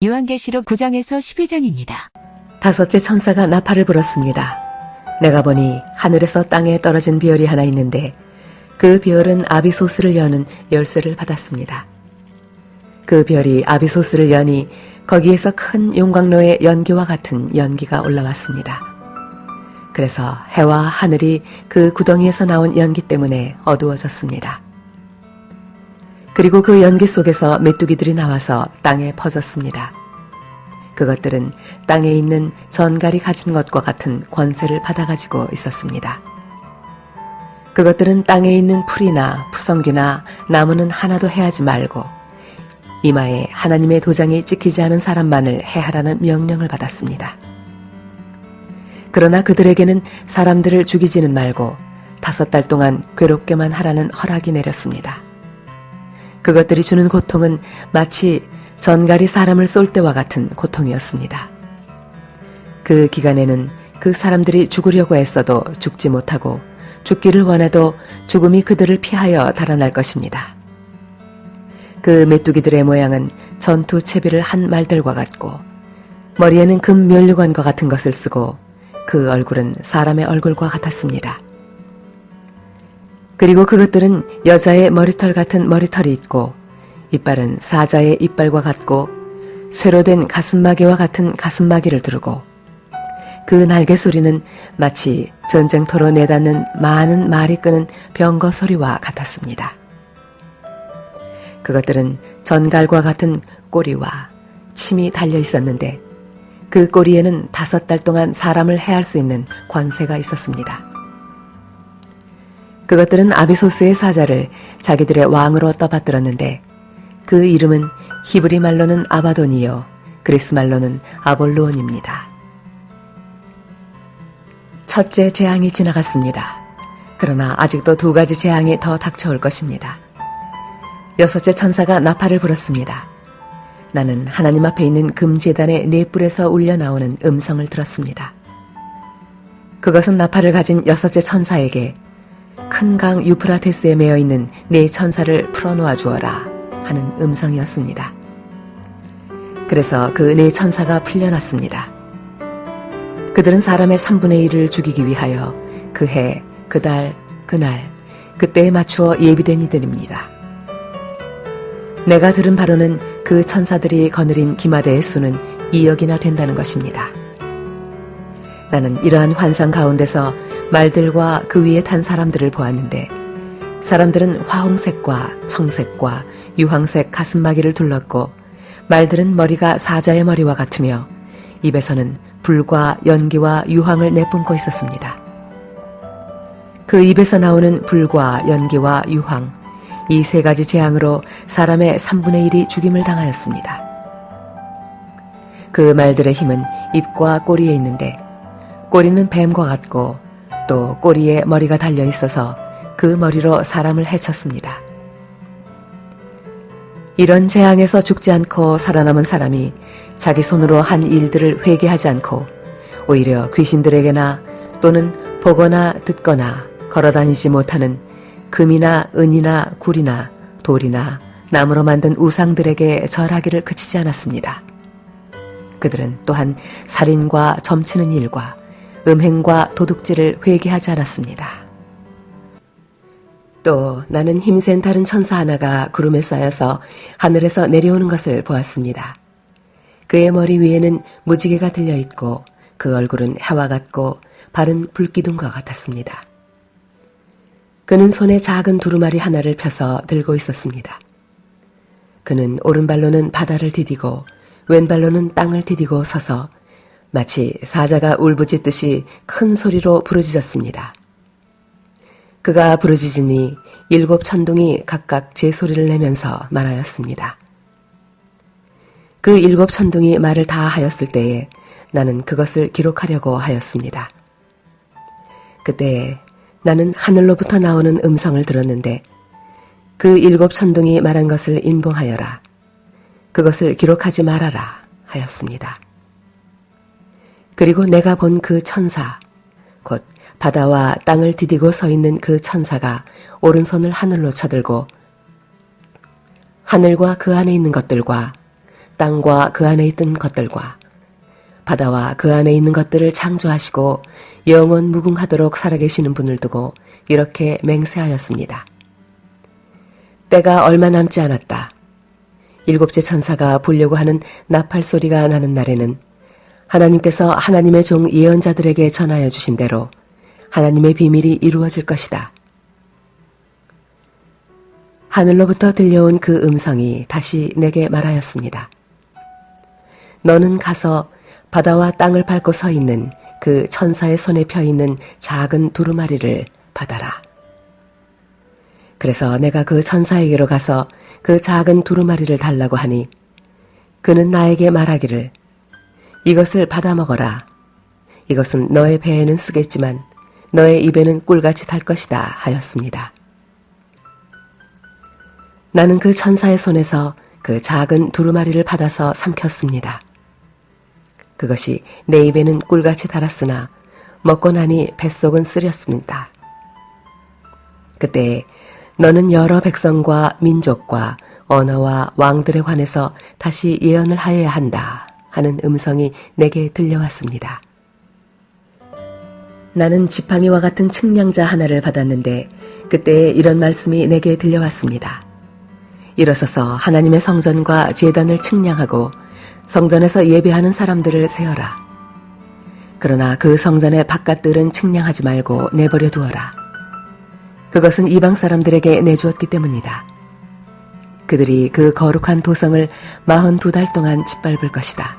요한계시록 9장에서 12장입니다. 다섯째 천사가 나팔을 불었습니다. 내가 보니 하늘에서 땅에 떨어진 비열이 하나 있는데 그 비열은 아비소스를 여는 열쇠를 받았습니다. 그 별이 아비소스를 여니 거기에서 큰 용광로의 연기와 같은 연기가 올라왔습니다. 그래서 해와 하늘이 그 구덩이에서 나온 연기 때문에 어두워졌습니다. 그리고 그 연기 속에서 메뚜기들이 나와서 땅에 퍼졌습니다. 그것들은 땅에 있는 전갈이 가진 것과 같은 권세를 받아가지고 있었습니다. 그것들은 땅에 있는 풀이나 푸성귀나 나무는 하나도 해하지 말고 이마에 하나님의 도장이 찍히지 않은 사람만을 해하라는 명령을 받았습니다. 그러나 그들에게는 사람들을 죽이지는 말고 5달 동안 괴롭게만 하라는 허락이 내렸습니다. 그것들이 주는 고통은 마치 전갈이 사람을 쏠 때와 같은 고통이었습니다. 그 기간에는 그 사람들이 죽으려고 애써도 죽지 못하고 죽기를 원해도 죽음이 그들을 피하여 달아날 것입니다. 그 메뚜기들의 모양은 전투 채비를 한 말들과 같고 머리에는 금 면류관과 같은 것을 쓰고 그 얼굴은 사람의 얼굴과 같았습니다. 그리고 그것들은 여자의 머리털 같은 머리털이 있고 이빨은 사자의 이빨과 같고 쇠로 된 가슴마개와 같은 가슴마개를 두르고 그 날개 소리는 마치 전쟁터로 내닫는 많은 말이 끄는 병거 소리와 같았습니다. 그것들은 전갈과 같은 꼬리와 침이 달려 있었는데 그 꼬리에는 5달 동안 사람을 해할 수 있는 권세가 있었습니다. 그것들은 아비소스의 사자를 자기들의 왕으로 떠받들었는데 그 이름은 히브리 말로는 아바돈이요 그리스 말로는 아볼로온입니다. 첫째 재앙이 지나갔습니다. 그러나 아직도 2가지 재앙이 더 닥쳐올 것입니다. 6째 천사가 나팔을 불었습니다. 나는 하나님 앞에 있는 금제단의 4뿔에서 울려나오는 음성을 들었습니다. 그것은 나팔을 가진 6째 천사에게 큰 강 유프라테스에 매여 있는 4 천사를 풀어놓아 주어라 하는 음성이었습니다. 그래서 그 4 천사가 풀려났습니다. 그들은 사람의 3분의 1을 죽이기 위하여 그 해, 그 달, 그날, 그때에 맞추어 예비된 이들입니다. 내가 들은 바로는 그 천사들이 거느린 기마대의 수는 2억이나 된다는 것입니다. 나는 이러한 환상 가운데서 말들과 그 위에 탄 사람들을 보았는데 사람들은 화홍색과 청색과 유황색 가슴마개를 둘렀고 말들은 머리가 사자의 머리와 같으며 입에서는 불과 연기와 유황을 내뿜고 있었습니다. 그 입에서 나오는 불과 연기와 유황, 이 3가지 재앙으로 사람의 3분의 1이 죽임을 당하였습니다. 그 말들의 힘은 입과 꼬리에 있는데 꼬리는 뱀과 같고 또 꼬리에 머리가 달려 있어서 그 머리로 사람을 해쳤습니다. 이런 재앙에서 죽지 않고 살아남은 사람이 자기 손으로 한 일들을 회개하지 않고 오히려 귀신들에게나 또는 보거나 듣거나 걸어다니지 못하는 금이나 은이나 굴이나 돌이나 나무로 만든 우상들에게 절하기를 그치지 않았습니다. 그들은 또한 살인과 점치는 일과 음행과 도둑질을 회개하지 않았습니다. 또 나는 힘센 다른 천사 하나가 구름에 쌓여서 하늘에서 내려오는 것을 보았습니다. 그의 머리 위에는 무지개가 들려있고 그 얼굴은 해와 같고 발은 불기둥과 같았습니다. 그는 손에 작은 두루마리 하나를 펴서 들고 있었습니다. 그는 오른발로는 바다를 디디고 왼발로는 땅을 디디고 서서 마치 사자가 울부짖듯이 큰 소리로 부르짖었습니다. 그가 부르짖으니 7 천둥이 각각 제 소리를 내면서 말하였습니다. 그 7 천둥이 말을 다 하였을 때에 나는 그것을 기록하려고 하였습니다. 그때 나는 하늘로부터 나오는 음성을 들었는데 그 7 천둥이 말한 것을 인봉하여라. 그것을 기록하지 말아라 하였습니다. 그리고 내가 본 그 천사, 곧 바다와 땅을 디디고 서 있는 그 천사가 오른손을 하늘로 쳐들고 하늘과 그 안에 있는 것들과 땅과 그 안에 있던 것들과 바다와 그 안에 있는 것들을 창조하시고 영원 무궁하도록 살아계시는 분을 두고 이렇게 맹세하였습니다. 때가 얼마 남지 않았다. 일곱째 천사가 불려고 하는 나팔 소리가 나는 날에는 하나님께서 하나님의 종 예언자들에게 전하여 주신 대로 하나님의 비밀이 이루어질 것이다. 하늘로부터 들려온 그 음성이 다시 내게 말하였습니다. 너는 가서 바다와 땅을 밟고 서 있는 그 천사의 손에 펴 있는 작은 두루마리를 받아라. 그래서 내가 그 천사에게로 가서 그 작은 두루마리를 달라고 하니 그는 나에게 말하기를 이것을 받아 먹어라. 이것은 너의 배에는 쓰겠지만 너의 입에는 꿀같이 달 것이다 하였습니다. 나는 그 천사의 손에서 그 작은 두루마리를 받아서 삼켰습니다. 그것이 내 입에는 꿀같이 달았으나 먹고 나니 뱃속은 쓰렸습니다. 그때 너는 여러 백성과 민족과 언어와 왕들에 관해서 다시 예언을 하여야 한다 하는 음성이 내게 들려왔습니다. 나는 지팡이와 같은 측량자 하나를 받았는데 그때 이런 말씀이 내게 들려왔습니다. 일어서서 하나님의 성전과 제단을 측량하고 성전에서 예배하는 사람들을 세어라. 그러나 그 성전의 바깥들은 측량하지 말고 내버려 두어라. 그것은 이방 사람들에게 내주었기 때문이다. 그들이 그 거룩한 도성을 42달 동안 짓밟을 것이다.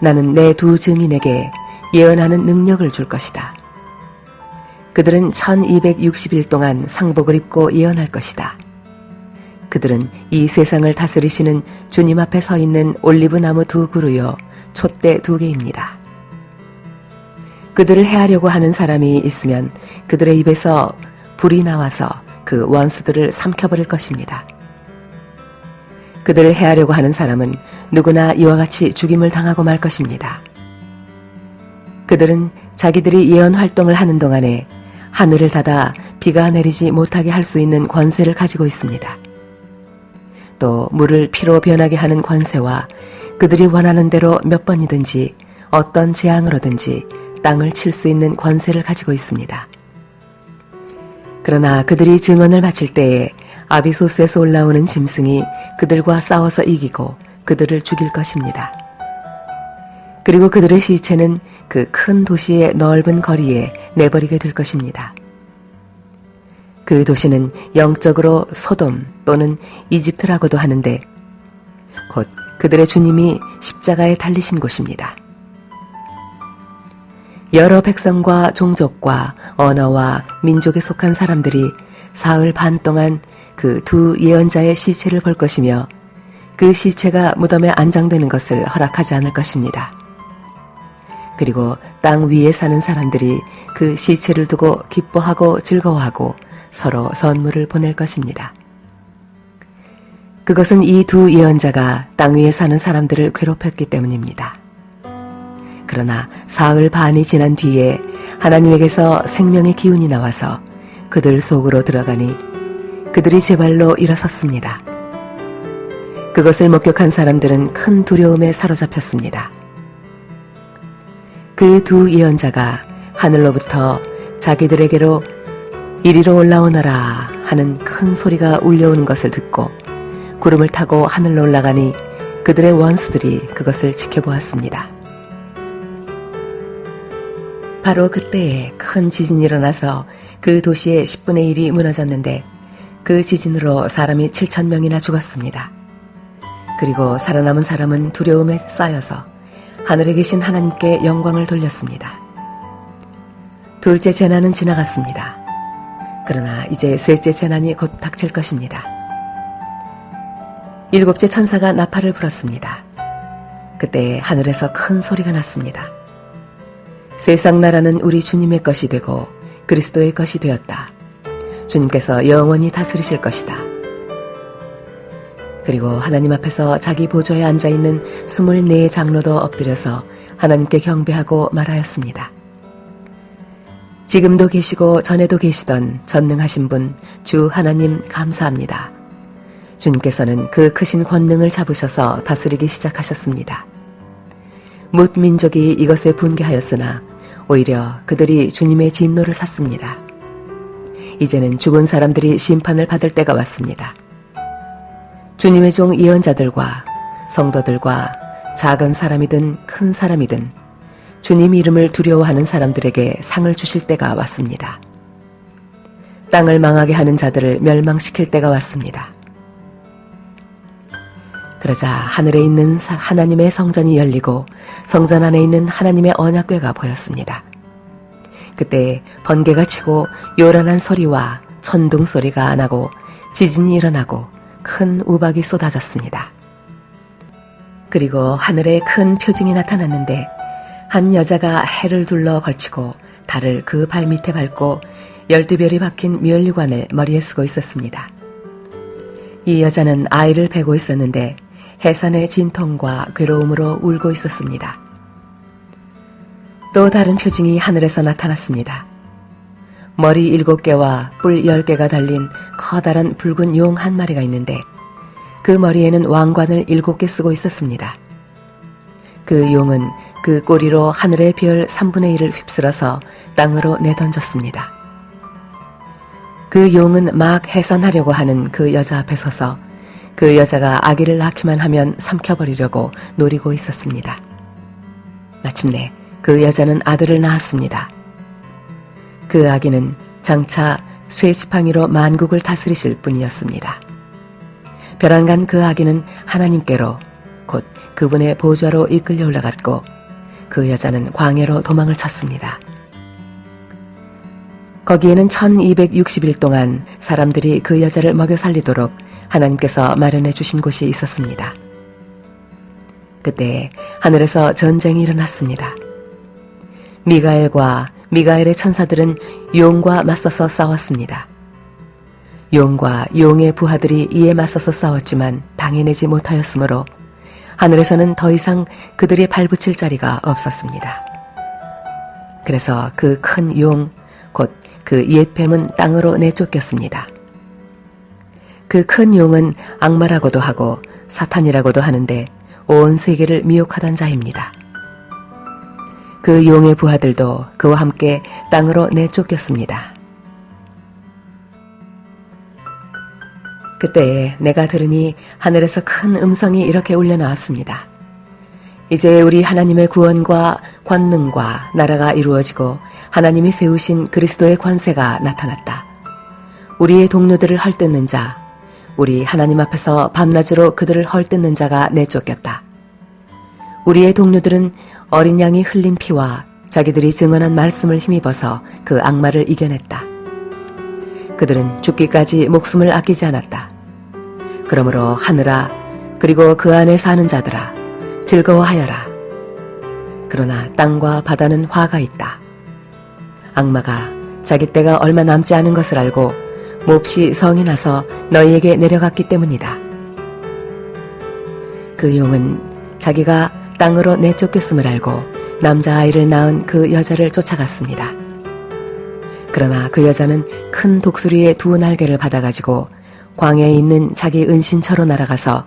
나는 내 두 증인에게 예언하는 능력을 줄 것이다. 그들은 1260일 동안 상복을 입고 예언할 것이다. 그들은 이 세상을 다스리시는 주님 앞에 서 있는 올리브나무 2그루요 촛대 2개입니다. 그들을 해하려고 하는 사람이 있으면 그들의 입에서 불이 나와서 그 원수들을 삼켜버릴 것입니다. 그들을 해하려고 하는 사람은 누구나 이와 같이 죽임을 당하고 말 것입니다. 그들은 자기들이 예언 활동을 하는 동안에 하늘을 닫아 비가 내리지 못하게 할 수 있는 권세를 가지고 있습니다. 또 물을 피로 변하게 하는 권세와 그들이 원하는 대로 몇 번이든지 어떤 재앙으로든지 땅을 칠 수 있는 권세를 가지고 있습니다. 그러나 그들이 증언을 바칠 때에 아비소스에서 올라오는 짐승이 그들과 싸워서 이기고 그들을 죽일 것입니다. 그리고 그들의 시체는 그 큰 도시의 넓은 거리에 내버리게 될 것입니다. 그 도시는 영적으로 소돔 또는 이집트라고도 하는데 곧 그들의 주님이 십자가에 달리신 곳입니다. 여러 백성과 종족과 언어와 민족에 속한 사람들이 사흘 반 동안 그 두 예언자의 시체를 볼 것이며 그 시체가 무덤에 안장되는 것을 허락하지 않을 것입니다. 그리고 땅 위에 사는 사람들이 그 시체를 두고 기뻐하고 즐거워하고 서로 선물을 보낼 것입니다. 그것은 이 두 예언자가 땅 위에 사는 사람들을 괴롭혔기 때문입니다. 그러나 사흘 반이 지난 뒤에 하나님에게서 생명의 기운이 나와서 그들 속으로 들어가니 그들이 제 발로 일어섰습니다. 그것을 목격한 사람들은 큰 두려움에 사로잡혔습니다. 그 두 예언자가 하늘로부터 자기들에게로 이리로 올라오너라 하는 큰 소리가 울려오는 것을 듣고 구름을 타고 하늘로 올라가니 그들의 원수들이 그것을 지켜보았습니다. 바로 그때에 큰 지진이 일어나서 그 도시의 10분의 1이 무너졌는데 그 지진으로 사람이 7,000명이나 죽었습니다. 그리고 살아남은 사람은 두려움에 쌓여서 하늘에 계신 하나님께 영광을 돌렸습니다. 둘째 재난은 지나갔습니다. 그러나 이제 셋째 재난이 곧 닥칠 것입니다. 일곱째 천사가 나팔을 불었습니다. 그때 하늘에서 큰 소리가 났습니다. 세상 나라는 우리 주님의 것이 되고 그리스도의 것이 되었다. 주님께서 영원히 다스리실 것이다. 그리고 하나님 앞에서 자기 보좌에 앉아있는 24 장로도 엎드려서 하나님께 경배하고 말하였습니다. 지금도 계시고 전에도 계시던 전능하신 분 주 하나님 감사합니다. 주님께서는 그 크신 권능을 잡으셔서 다스리기 시작하셨습니다. 뭇 민족이 이것에 분개하였으나 오히려 그들이 주님의 진노를 샀습니다. 이제는 죽은 사람들이 심판을 받을 때가 왔습니다. 주님의 종 예언자들과 성도들과 작은 사람이든 큰 사람이든 주님 이름을 두려워하는 사람들에게 상을 주실 때가 왔습니다. 땅을 망하게 하는 자들을 멸망시킬 때가 왔습니다. 그러자 하늘에 있는 하나님의 성전이 열리고 성전 안에 있는 하나님의 언약궤가 보였습니다. 그때 번개가 치고 요란한 소리와 천둥 소리가 나고 지진이 일어나고 큰 우박이 쏟아졌습니다. 그리고 하늘에 큰 표징이 나타났는데 한 여자가 해를 둘러 걸치고 달을 그 발밑에 밟고 12별이 박힌 면류관을 머리에 쓰고 있었습니다. 이 여자는 아이를 베고 있었는데 해산의 진통과 괴로움으로 울고 있었습니다. 또 다른 표징이 하늘에서 나타났습니다. 머리 7개와 뿔 10개가 달린 커다란 붉은 용 한 마리가 있는데 그 머리에는 왕관을 7개 쓰고 있었습니다. 그 용은 그 꼬리로 하늘의 별 3분의 1을 휩쓸어서 땅으로 내던졌습니다. 그 용은 막 해산하려고 하는 그 여자 앞에 서서 그 여자가 아기를 낳기만 하면 삼켜버리려고 노리고 있었습니다. 마침내 그 여자는 아들을 낳았습니다. 그 아기는 장차 쇠지팡이로 만국을 다스리실 분이었습니다. 벼랑간 그 아기는 하나님께로 곧 그분의 보좌로 이끌려 올라갔고 그 여자는 광야로 도망을 쳤습니다. 거기에는 1260일 동안 사람들이 그 여자를 먹여 살리도록 하나님께서 마련해 주신 곳이 있었습니다. 그때 하늘에서 전쟁이 일어났습니다. 미가엘과 미가엘의 천사들은 용과 맞서서 싸웠습니다. 용과 용의 부하들이 이에 맞서서 싸웠지만 당해내지 못하였으므로 하늘에서는 더 이상 그들이 발붙일 자리가 없었습니다. 그래서 그 큰 용, 곧 그 옛 뱀은 땅으로 내쫓겼습니다. 그 큰 용은 악마라고도 하고 사탄이라고도 하는데 온 세계를 미혹하던 자입니다. 그 용의 부하들도 그와 함께 땅으로 내쫓겼습니다. 그때 내가 들으니 하늘에서 큰 음성이 이렇게 울려 나왔습니다. 이제 우리 하나님의 구원과 권능과 나라가 이루어지고 하나님이 세우신 그리스도의 권세가 나타났다. 우리의 동료들을 헐뜯는 자, 우리 하나님 앞에서 밤낮으로 그들을 헐뜯는 자가 내쫓겼다. 우리의 동료들은 어린 양이 흘린 피와 자기들이 증언한 말씀을 힘입어서 그 악마를 이겨냈다. 그들은 죽기까지 목숨을 아끼지 않았다. 그러므로 하늘아, 그리고 그 안에 사는 자들아, 즐거워하여라. 그러나 땅과 바다는 화가 있다. 악마가 자기 때가 얼마 남지 않은 것을 알고 몹시 성이 나서 너희에게 내려갔기 때문이다. 그 용은 자기가 땅으로 내쫓겼음을 알고 남자아이를 낳은 그 여자를 쫓아갔습니다. 그러나 그 여자는 큰 독수리의 2 날개를 받아가지고 광야에 있는 자기 은신처로 날아가서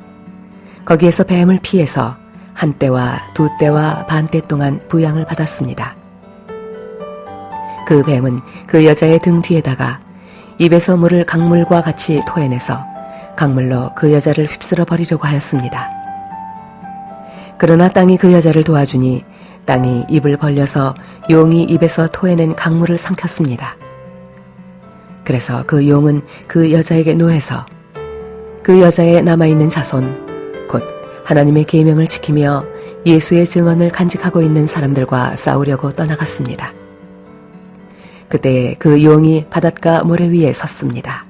거기에서 뱀을 피해서 1때와 2때와 반때 동안 부양을 받았습니다. 그 뱀은 그 여자의 등 뒤에다가 입에서 물을 강물과 같이 토해내서 강물로 그 여자를 휩쓸어 버리려고 하였습니다. 그러나 땅이 그 여자를 도와주니 땅이 입을 벌려서 용이 입에서 토해낸 강물을 삼켰습니다. 그래서 그 용은 그 여자에게 노해서 그 여자의 남아있는 자손, 곧 하나님의 계명을 지키며 예수의 증언을 간직하고 있는 사람들과 싸우려고 떠나갔습니다. 그때 그 용이 바닷가 모래 위에 섰습니다.